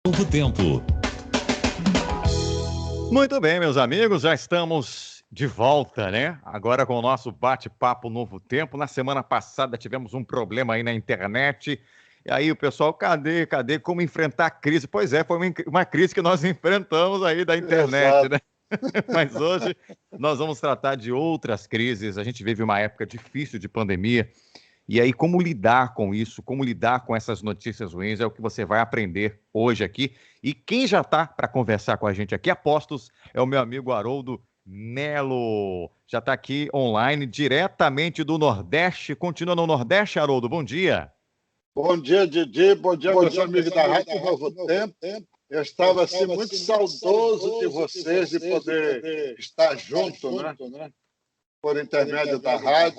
Novo Tempo. Muito bem, meus amigos, já estamos de volta, né? Agora com o nosso bate-papo Novo Tempo. Na semana passada tivemos um problema aí na internet. E aí o pessoal, cadê? Como enfrentar a crise? Pois é, foi uma crise que nós enfrentamos aí da internet, Exato. né? Mas hoje nós vamos tratar de outras crises. A gente vive uma época difícil de pandemia. E aí, como lidar com isso, como lidar com essas notícias ruins, é o que você vai aprender hoje aqui. E quem já está para conversar com a gente aqui, apostos, é o meu amigo Haroldo Melo. Já está aqui online, diretamente do Nordeste. Continua no Nordeste, Haroldo, bom dia. Bom dia, Didi. Bom dia, meus amigos da Rádio Novo Tempo. Eu estava assim, muito saudoso de vocês, de poder estar junto, né? Por intermédio da rádio.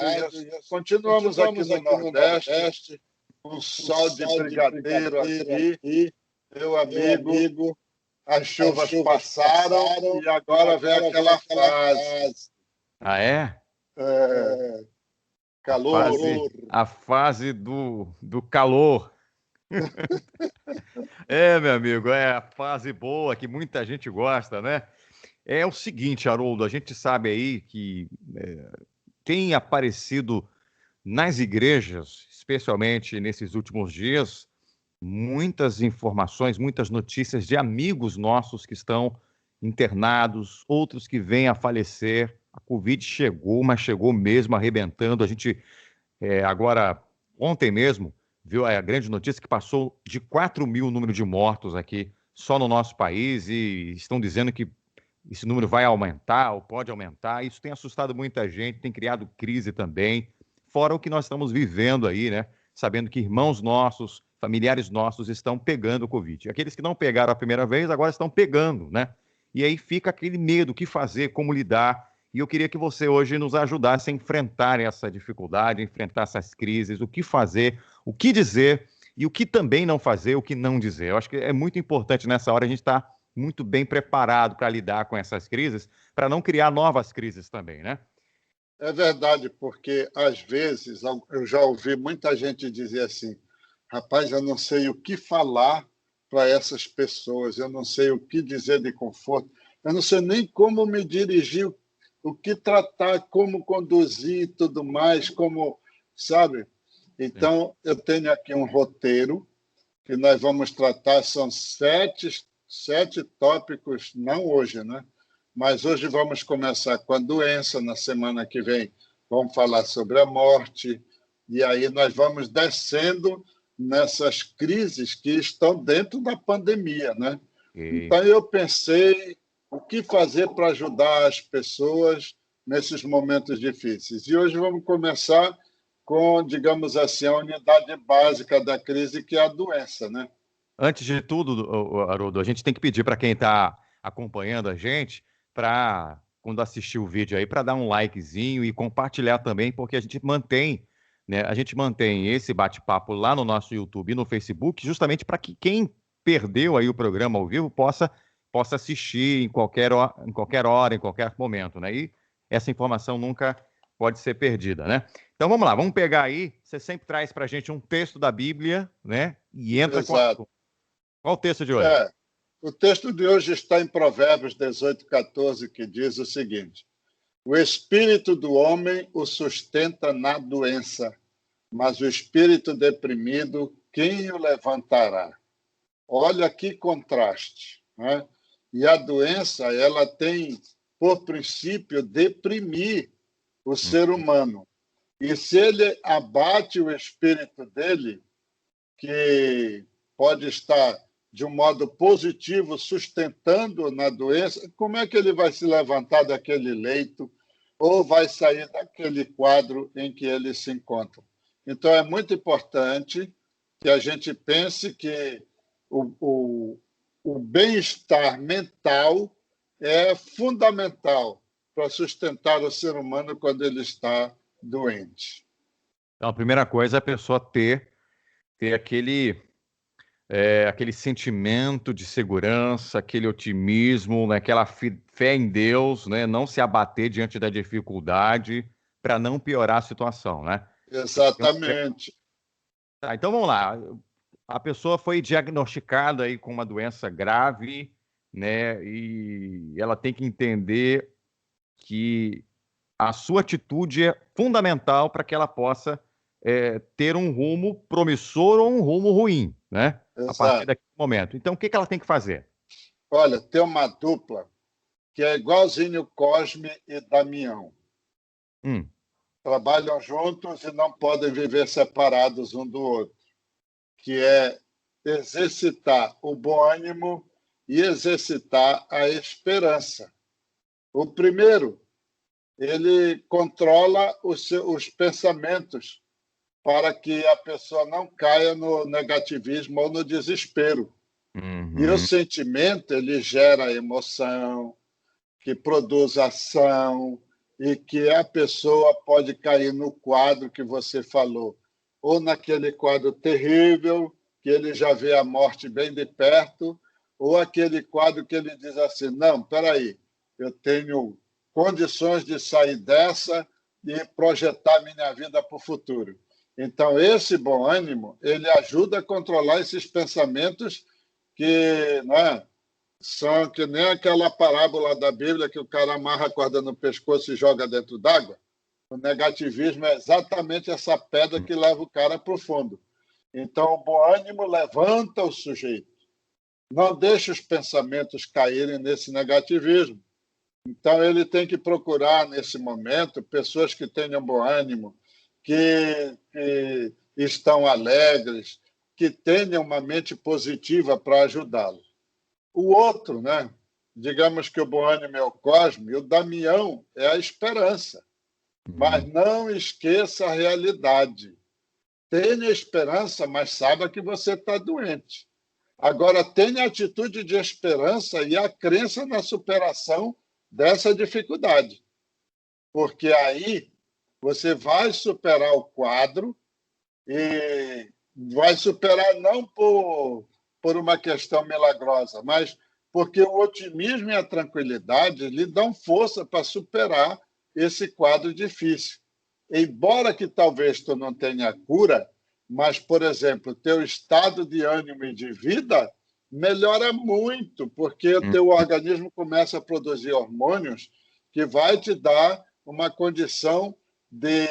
Continuamos aqui no Nordeste, um sol de brigadeiro aqui. Meu amigo, as chuvas passaram e agora vem aquela fase. Ah, é? Calor. A fase do calor. É, meu amigo, é a fase boa que muita gente gosta, né? É o seguinte, Haroldo, a gente sabe aí que tem aparecido nas igrejas, especialmente nesses últimos dias, muitas informações, muitas notícias de amigos nossos que estão internados, outros que vêm a falecer. A Covid chegou, mas chegou mesmo arrebentando. A gente, agora, ontem mesmo, viu a grande notícia que passou de 4 mil o número de mortos aqui só no nosso país e estão dizendo que esse número vai aumentar ou pode aumentar. Isso tem assustado muita gente, tem criado crise também. Fora o que nós estamos vivendo aí, né? Sabendo que irmãos nossos, familiares nossos estão pegando o Covid. Aqueles que não pegaram a primeira vez, agora estão pegando, né? E aí fica aquele medo, o que fazer, como lidar. E eu queria que você hoje nos ajudasse a enfrentar essa dificuldade, a enfrentar essas crises, o que fazer, o que dizer e o que também não fazer, o que não dizer. Eu acho que é muito importante nessa hora a gente estar muito bem preparado para lidar com essas crises, para não criar novas crises também, né? É verdade, porque às vezes eu já ouvi muita gente dizer assim: rapaz, eu não sei o que falar para essas pessoas, eu não sei o que dizer de conforto, eu não sei nem como me dirigir, o que tratar, como conduzir e tudo mais, como, sabe? Então, eu tenho aqui um roteiro que nós vamos tratar, são sete tópicos, não hoje, né? Mas hoje vamos começar com a doença, na semana que vem vamos falar sobre a morte, e aí nós vamos descendo nessas crises que estão dentro da pandemia, né? Então eu pensei o que fazer para ajudar as pessoas nesses momentos difíceis. E hoje vamos começar com, digamos assim, a unidade básica da crise, que é a doença, né? Antes de tudo, Haroldo, a gente tem que pedir para quem está acompanhando a gente, para, quando assistir o vídeo aí, para dar um likezinho e compartilhar também, porque a gente mantém, né, a gente mantém esse bate-papo lá no nosso YouTube e no Facebook, justamente para que quem perdeu aí o programa ao vivo possa assistir em qualquer hora, em qualquer momento, né? E essa informação nunca pode ser perdida, né? Então vamos lá, vamos pegar aí. Você sempre traz para a gente um texto da Bíblia, né? E entra com a... Exato. Qual o texto de hoje? O texto de hoje está em Provérbios 18:14, que diz o seguinte: o espírito do homem o sustenta na doença, mas o espírito deprimido, quem o levantará? Olha que contraste, né? E a doença, ela tem, por princípio, deprimir o ser humano. E se ele abate o espírito dele, que pode estar de um modo positivo sustentando na doença, como é que ele vai se levantar daquele leito ou vai sair daquele quadro em que ele se encontra? Então, é muito importante que a gente pense que o bem-estar mental é fundamental para sustentar o ser humano quando ele está doente. Então, a primeira coisa é a pessoa ter aquele sentimento de segurança, aquele otimismo, né, aquela fé em Deus, né, não se abater diante da dificuldade para não piorar a situação, né? Exatamente. Tá, então vamos lá. A pessoa foi diagnosticada aí com uma doença grave, né? E ela tem que entender que a sua atitude é fundamental para que ela possa ter um rumo promissor ou um rumo ruim, né? A partir Exato. daquele momento. Então, o que que ela tem que fazer? Olha, tem uma dupla que é igualzinho Cosme e Damião. Hum, Trabalham juntos e não podem viver separados um do outro, que é exercitar o bom ânimo e exercitar a esperança. O primeiro, ele controla os pensamentos para que a pessoa não caia no negativismo ou no desespero. E o uhum, sentimento, ele gera emoção, que produz ação e que a pessoa pode cair no quadro que você falou, ou naquele quadro terrível, que ele já vê a morte bem de perto, ou aquele quadro que ele diz assim, não, espera aí, eu tenho condições de sair dessa e projetar minha vida para o futuro. Então, esse bom ânimo, ele ajuda a controlar esses pensamentos que, né, são que nem aquela parábola da Bíblia que o cara amarra a corda no pescoço e joga dentro d'água. O negativismo é exatamente essa pedra que leva o cara para o fundo. Então, o bom ânimo levanta o sujeito. Não deixa os pensamentos caírem nesse negativismo. Então, ele tem que procurar, nesse momento, pessoas que tenham bom ânimo, que estão alegres, que tenham uma mente positiva para ajudá-lo. O outro, né? Digamos que o bom ânimo é o Cosme, e o Damião é a esperança. Mas uhum. não esqueça a realidade. Tenha esperança, mas saiba que você está doente. Agora, tenha a atitude de esperança e a crença na superação dessa dificuldade. Porque aí você vai superar o quadro e vai superar não por uma questão milagrosa, mas porque o otimismo e a tranquilidade lhe dão força para superar esse quadro difícil. Embora que talvez tu não tenha cura, mas, por exemplo, teu estado de ânimo e de vida melhora muito, porque o teu organismo começa a produzir hormônios que vai te dar uma condição de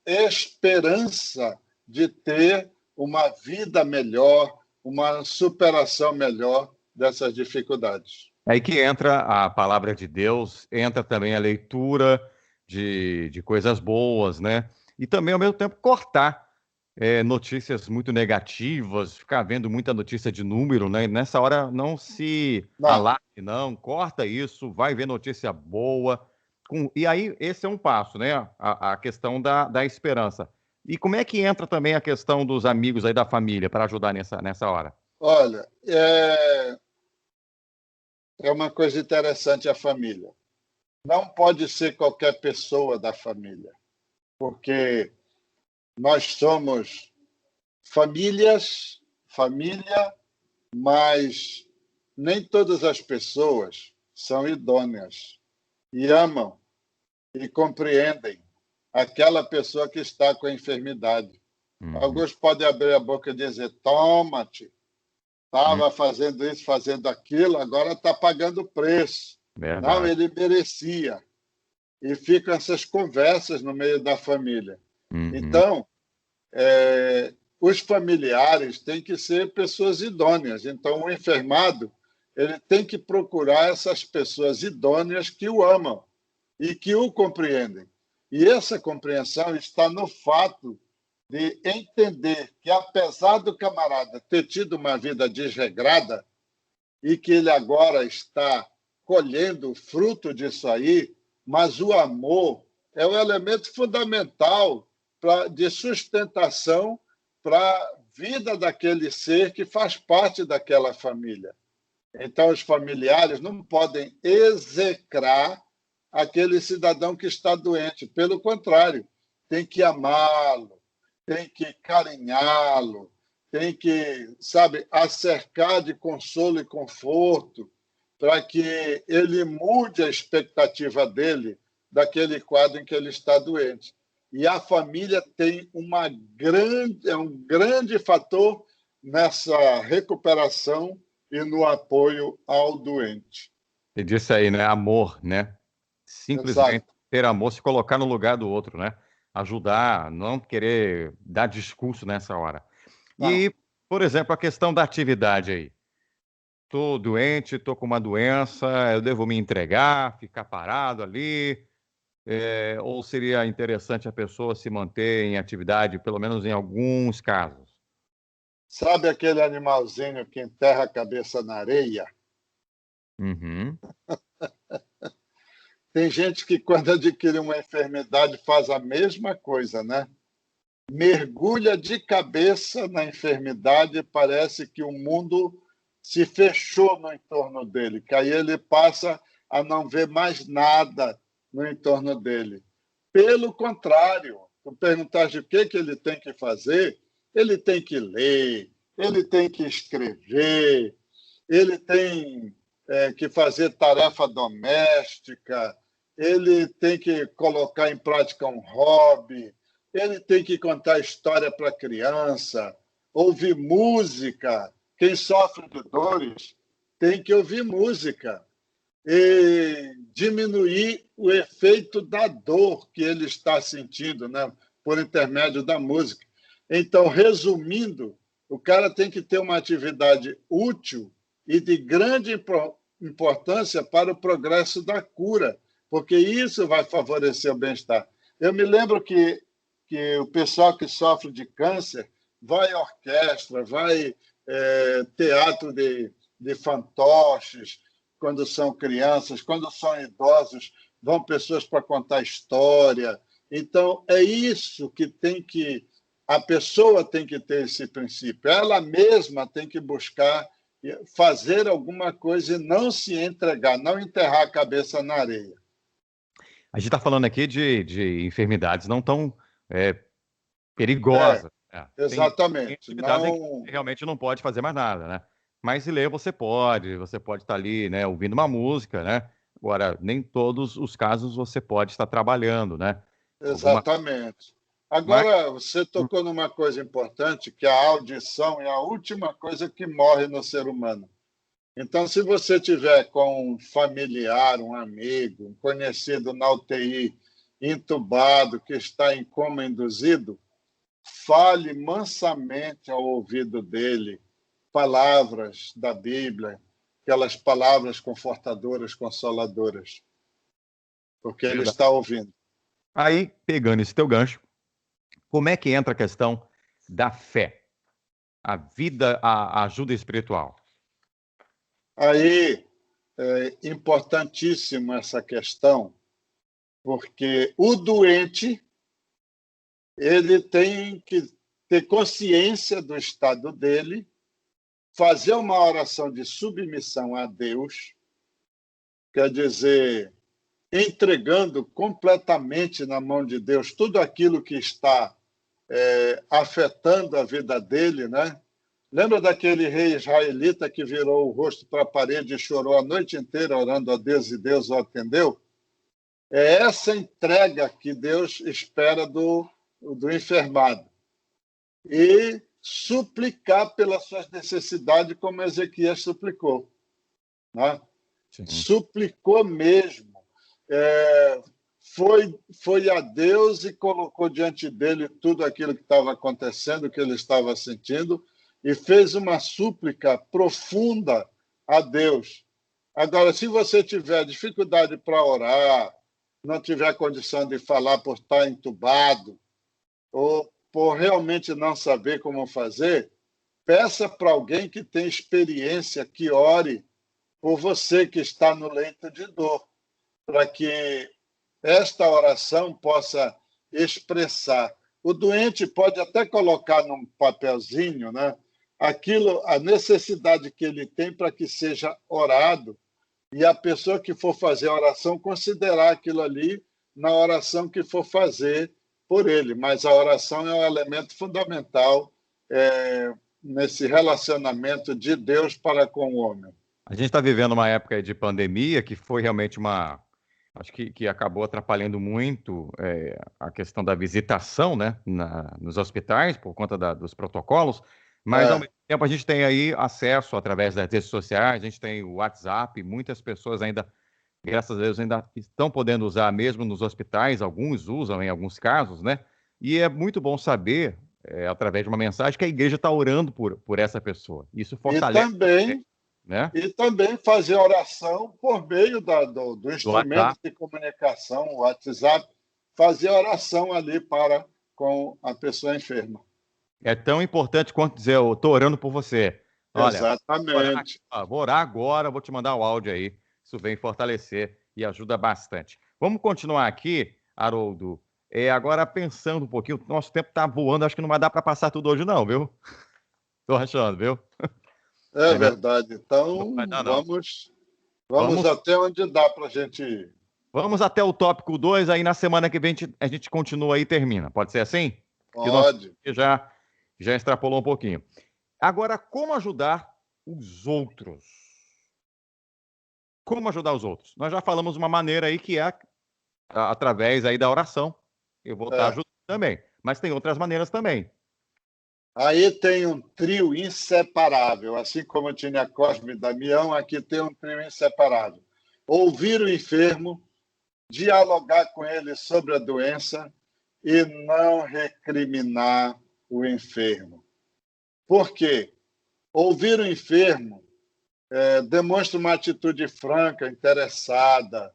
esperança de ter uma vida melhor, uma superação melhor dessas dificuldades. É aí que entra a palavra de Deus, entra também a leitura de coisas boas, né? E também, ao mesmo tempo, cortar notícias muito negativas, ficar vendo muita notícia de número, né? Nessa hora, não se Não, alarme, não, corta isso, vai ver notícia boa. E aí, esse é um passo, né? A questão da esperança. E como é que entra também a questão dos amigos aí da família para ajudar nessa hora? olha, é uma coisa interessante a família. Não pode ser qualquer pessoa da família, porque nós somos família, mas nem todas as pessoas são idôneas e amam e compreendem aquela pessoa que está com a enfermidade. Uhum, Alguns podem abrir a boca e dizer: toma-te, uhum, estava fazendo isso, fazendo aquilo, agora está pagando o preço. Não, verdade. ele merecia. E ficam essas conversas no meio da família. Uhum. Então, os familiares têm que ser pessoas idôneas. Então, o enfermado ele tem que procurar essas pessoas idôneas que o amam e que o compreendem. E essa compreensão está no fato de entender que, apesar do camarada ter tido uma vida desregrada e que ele agora está colhendo o fruto disso aí, mas o amor é o elemento fundamental de sustentação para a vida daquele ser que faz parte daquela família. Então, os familiares não podem execrar aquele cidadão que está doente. Pelo contrário, tem que amá-lo, tem que carinhá-lo, tem que, sabe, acercar de consolo e conforto para que ele mude a expectativa dele daquele quadro em que ele está doente. E a família tem é um grande fator nessa recuperação e no apoio ao doente. Você disse aí, né? Amor, né? Simplesmente Exato. ter amor, se colocar no lugar do outro, né? Ajudar, não querer dar discurso nessa hora. Não. E, por exemplo, a questão da atividade aí. Estou doente, estou com uma doença, eu devo me entregar, ficar parado ali? Ou seria interessante a pessoa se manter em atividade, pelo menos em alguns casos? Sabe aquele animalzinho que enterra a cabeça na areia? Uhum. Tem gente que, quando adquire uma enfermidade, faz a mesma coisa, né? Mergulha de cabeça na enfermidade, parece que o mundo se fechou no entorno dele, que aí ele passa a não ver mais nada no entorno dele. Pelo contrário, tu perguntaste o que ele tem que fazer, ele tem que ler, ele tem que escrever, ele tem que fazer tarefa doméstica, ele tem que colocar em prática um hobby, ele tem que contar história para criança, ouvir música. Quem sofre de dores tem que ouvir música e diminuir o efeito da dor que ele está sentindo, né, por intermédio da música. Então, resumindo, o cara tem que ter uma atividade útil e de grande importância para o progresso da cura, porque isso vai favorecer o bem-estar. Eu me lembro que o pessoal que sofre de câncer vai à orquestra, vai teatro de fantoches, quando são crianças, quando são idosos, vão pessoas para contar história. Então, é isso que a pessoa tem que ter esse princípio. Ela mesma tem que buscar fazer alguma coisa e não se entregar, não enterrar a cabeça na areia. A gente está falando aqui de enfermidades não tão É, perigosas. Tem exatamente. atividades em que Não, você realmente não pode fazer mais nada, né? Mas se ler você pode estar ali, né, ouvindo uma música, né? Agora, nem todos os casos você pode estar trabalhando, né? Alguma... exatamente. Mas, Agora, você tocou numa coisa importante, que a audição é a última coisa que morre no ser humano. Então, se você tiver com um familiar, um amigo, um conhecido na UTI, entubado, que está em coma induzido, fale mansamente ao ouvido dele palavras da Bíblia, aquelas palavras confortadoras, consoladoras, porque ele verdade. está ouvindo. Aí, pegando esse teu gancho, como é que entra a questão da fé? A vida, a ajuda espiritual. Aí é importantíssima essa questão, porque o doente ele tem que ter consciência do estado dele, fazer uma oração de submissão a Deus, quer dizer, entregando completamente na mão de Deus tudo aquilo que está afetando a vida dele, né? Lembra daquele rei israelita que virou o rosto para a parede e chorou a noite inteira orando a Deus e Deus o atendeu? É essa entrega que Deus espera do enfermado. E suplicar pelas suas necessidades, como Ezequias suplicou. Né? Sim. Suplicou mesmo. É, foi a Deus e colocou diante dele tudo aquilo que estava acontecendo, que ele estava sentindo, e fez uma súplica profunda a Deus. Agora, se você tiver dificuldade para orar, não tiver condição de falar por estar entubado, ou por realmente não saber como fazer, peça para alguém que tem experiência que ore por você que está no leito de dor, para que esta oração possa expressar. O doente pode até colocar num papelzinho, né, aquilo, a necessidade que ele tem para que seja orado, e a pessoa que for fazer a oração considerar aquilo ali na oração que for fazer por ele. Mas a oração é um elemento fundamental nesse relacionamento de Deus para com o homem. A gente está vivendo uma época de pandemia que foi realmente uma. Acho que acabou atrapalhando muito a questão da visitação, né, nos hospitais, por conta dos protocolos. Mas, ao mesmo tempo, a gente tem aí acesso através das redes sociais, a gente tem o WhatsApp, muitas pessoas ainda, graças a Deus, ainda estão podendo usar mesmo nos hospitais, alguns usam em alguns casos, né? E é muito bom saber, através de uma mensagem, que a igreja está orando por essa pessoa. Isso E fortalece, também, né? e também fazer oração por meio do Do instrumento WhatsApp. de comunicação, o WhatsApp, fazer oração ali com a pessoa enferma. É tão importante quanto dizer, eu estou orando por você. Olha, Exatamente. vou orar agora, vou te mandar o áudio aí. Isso vem fortalecer e ajuda bastante. Vamos continuar aqui, Haroldo. Agora, pensando um pouquinho, o nosso tempo está voando, acho que não vai dar para passar tudo hoje, não, viu? Estou achando, viu? É Não verdade. vai Então, dar, não. vamos Vamos, até onde dá para a gente ir. vamos até o tópico 2, aí na semana que vem a gente continua aí e termina. Pode ser assim? Que o nosso Pode. já extrapolou um pouquinho. Agora, como ajudar os outros? Como ajudar os outros? Nós já falamos uma maneira aí que é através aí da oração. Eu vou estar É. ajudando também. Mas tem outras maneiras também. Aí tem um trio inseparável, assim como tinha Cosme e Damião, aqui tem um trio inseparável. Ouvir o enfermo, dialogar com ele sobre a doença e não recriminar o enfermo. Por quê? Ouvir o enfermo demonstra uma atitude franca, interessada.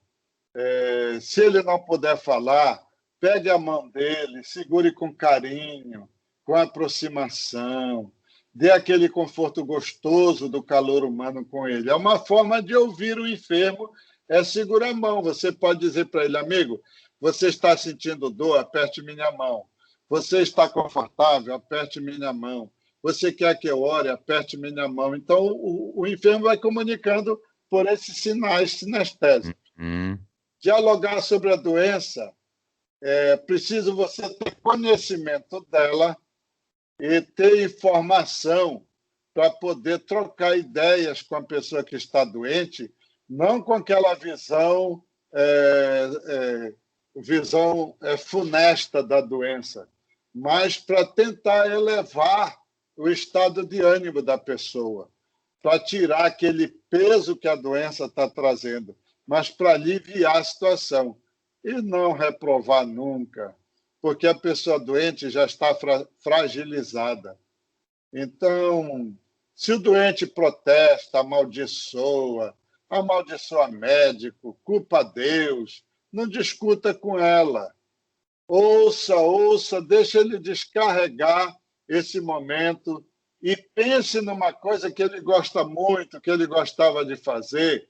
Se ele não puder falar, pegue a mão dele, segure com carinho, com aproximação, dê aquele conforto gostoso do calor humano com ele. É uma forma de ouvir o enfermo, é segurar a mão. Você pode dizer para ele, amigo, você está sentindo dor? Aperte minha mão. Você está confortável? Aperte minha mão. Você quer que eu ore? Aperte minha mão. Então, o enfermo vai comunicando por esses sinais sinestésicos. Dialogar sobre a doença, é preciso você ter conhecimento dela e ter informação para poder trocar ideias com a pessoa que está doente, não com aquela visão funesta da doença, mas para tentar elevar o estado de ânimo da pessoa, para tirar aquele peso que a doença está trazendo, mas para aliviar a situação e não reprovar nunca, porque a pessoa doente já está fragilizada. Então, se o doente protesta, amaldiçoa médico, culpa Deus, não discuta com ela. Ouça, deixa ele descarregar esse momento e pense numa coisa que ele gosta muito, que ele gostava de fazer,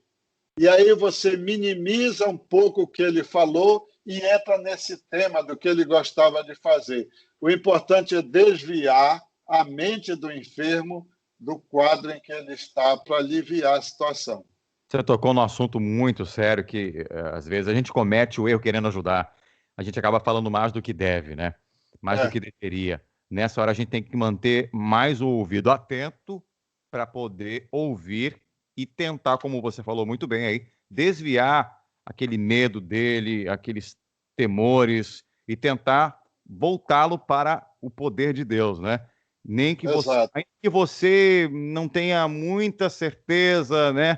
e aí você minimiza um pouco o que ele falou e entra nesse tema do que ele gostava de fazer. O importante é desviar a mente do enfermo do quadro em que ele está para aliviar a situação. Você tocou num assunto muito sério que, às vezes, a gente comete o erro querendo ajudar. A gente acaba falando mais do que deve, né? Mais do que deveria. Nessa hora, a gente tem que manter mais o ouvido atento para poder ouvir e tentar, como você falou muito bem aí, desviar aquele medo dele, aqueles temores e tentar voltá-lo para o poder de Deus, né? Nem que você, Exato. ainda que você não tenha muita certeza, né?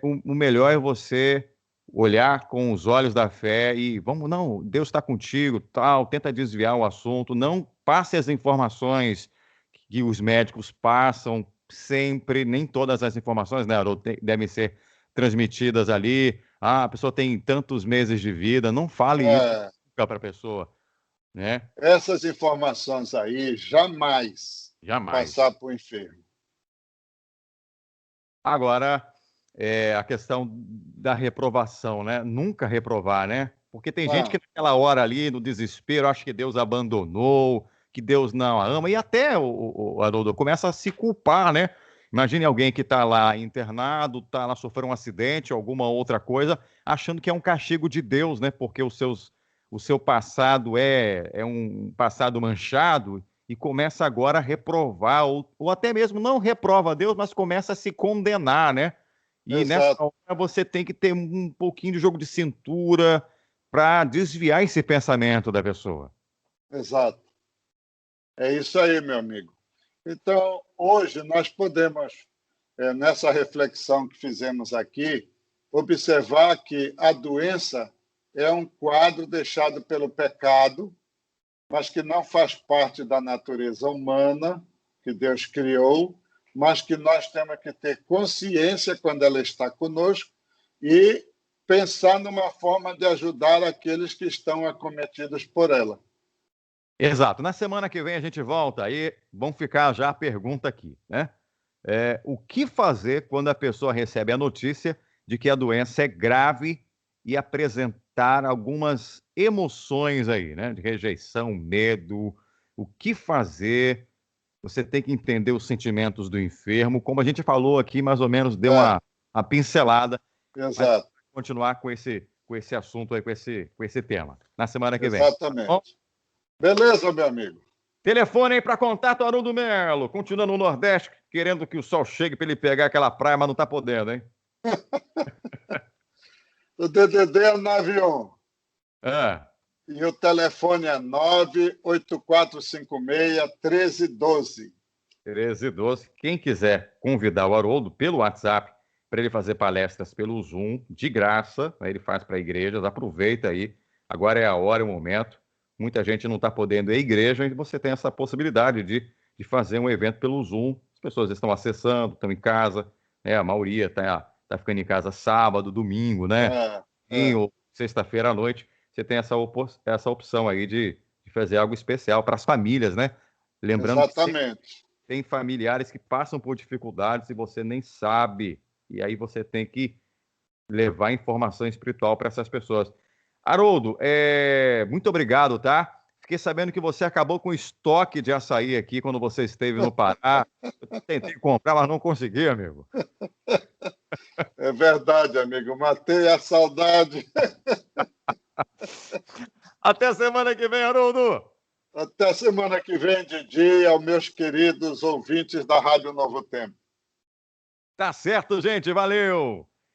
O melhor é você olhar com os olhos da fé e vamos, não, Deus está contigo, tal, tenta desviar o assunto, não passe as informações que os médicos passam sempre, nem todas as informações, né, Haroldo, devem ser transmitidas ali. Ah, a pessoa tem tantos meses de vida, não fale isso para a pessoa, né? Essas informações aí jamais Jamais. passar para o enfermo. Agora, a questão da reprovação, né? Nunca reprovar, né? Porque tem gente que naquela hora ali, no desespero, acha que Deus abandonou, que Deus não a ama, e até, Haroldo, começa a se culpar, né? Imagine alguém que está lá internado, está lá sofrendo um acidente, alguma outra coisa, achando que é um castigo de Deus, né? Porque o seu passado é um passado manchado, e começa agora a reprovar, ou até mesmo não reprova a Deus, mas começa a se condenar, né? E nessa Exato. hora você tem que ter um pouquinho de jogo de cintura para desviar esse pensamento da pessoa. Exato. É isso aí, meu amigo. Então, hoje nós podemos, nessa reflexão que fizemos aqui, observar que a doença é um quadro deixado pelo pecado, mas que não faz parte da natureza humana que Deus criou, mas que nós temos que ter consciência quando ela está conosco e pensar numa forma de ajudar aqueles que estão acometidos por ela. Exato. Na semana que vem a gente volta aí, vamos ficar já a pergunta aqui, né? O que fazer quando a pessoa recebe a notícia de que a doença é grave e apresentar algumas emoções aí, né? De rejeição, medo. O que fazer? Você tem que entender os sentimentos do enfermo. Como a gente falou aqui, mais ou menos deu uma pincelada. Mas Exato. continuar com esse assunto aí, com esse tema, na semana que vem. Exatamente. Tá bom? Beleza, meu amigo? Telefone aí para contato, Haroldo Melo. Continua no Nordeste, querendo que o sol chegue para ele pegar aquela praia, mas não está podendo, hein? O DDD é 91. Ah, E o telefone é 98456-1312. 13 e 12. Quem quiser convidar o Haroldo pelo WhatsApp para ele fazer palestras pelo Zoom, de graça, né, ele faz para igrejas, aproveita aí. Agora é a hora, é o momento. Muita gente não está podendo ir à igreja, e você tem essa possibilidade de fazer um evento pelo Zoom. As pessoas estão acessando, estão em casa, né? A maioria tá ficando em casa sábado, domingo, né? Ou sexta-feira à noite. Você tem essa opção aí de fazer algo especial para as famílias, né? Lembrando Exatamente. que tem familiares que passam por dificuldades e você nem sabe. E aí você tem que levar informação espiritual para essas pessoas. Haroldo, muito obrigado, tá? Fiquei sabendo que você acabou com o estoque de açaí aqui quando você esteve no Pará. Eu tentei comprar, mas não consegui, amigo. É verdade, amigo. Matei a saudade. Até semana que vem, Haroldo! Até semana que vem, Didi, aos meus queridos ouvintes da Rádio Novo Tempo. Tá certo, gente. Valeu!